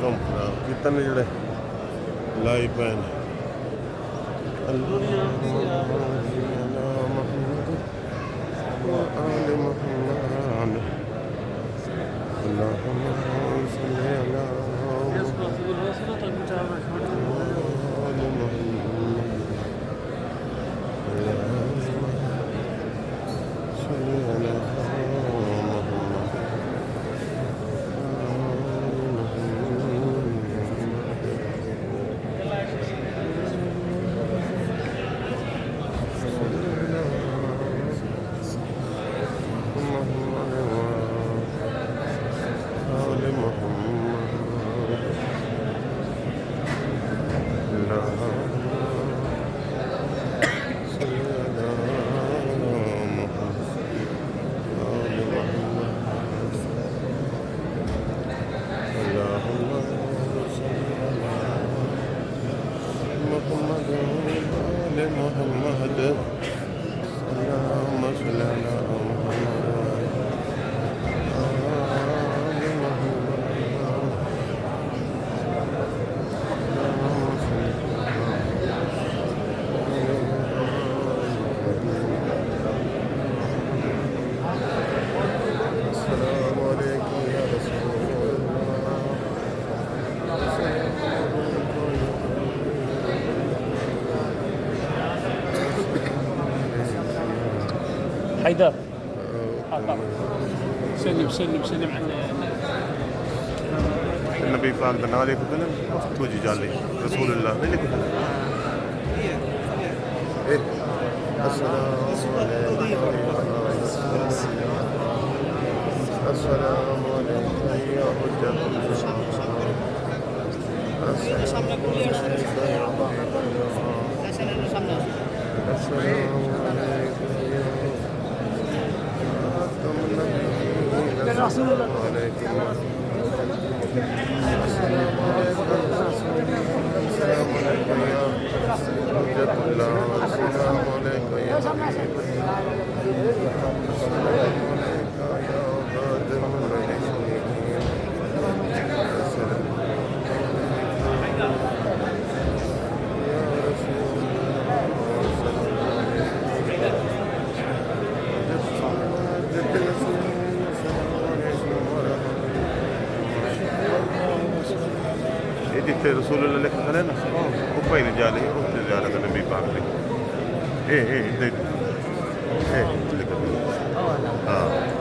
ਕੰਮ ਖਰਾਬ ਕੀਤੇ ਨੇ ਜਿਹੜੇ ਲਾਈ ਪਏ ਨੇ حيدر سلم سلم سلم على النبي पाक का नाम लेकर ना तुझे जाले रसूल अल्लाह ने लिखा है अस्सलाम वालेकुम या हुज्जतुल्लाह সামনে কুলিয়ার সামনে जिथे रसूल लिखा है ना ऊपर ही जा रही उससे ज़्यादा का नबी पाक ने हाँ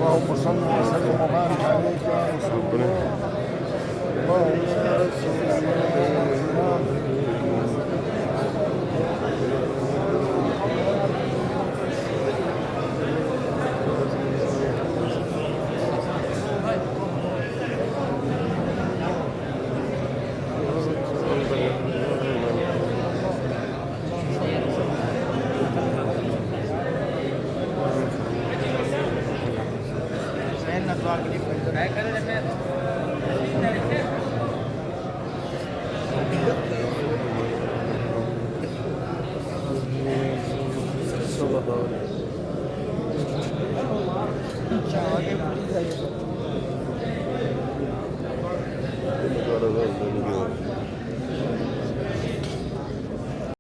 اللهم صل وسلم وبارك عليك يا رسول الله. اللهم काय करायचं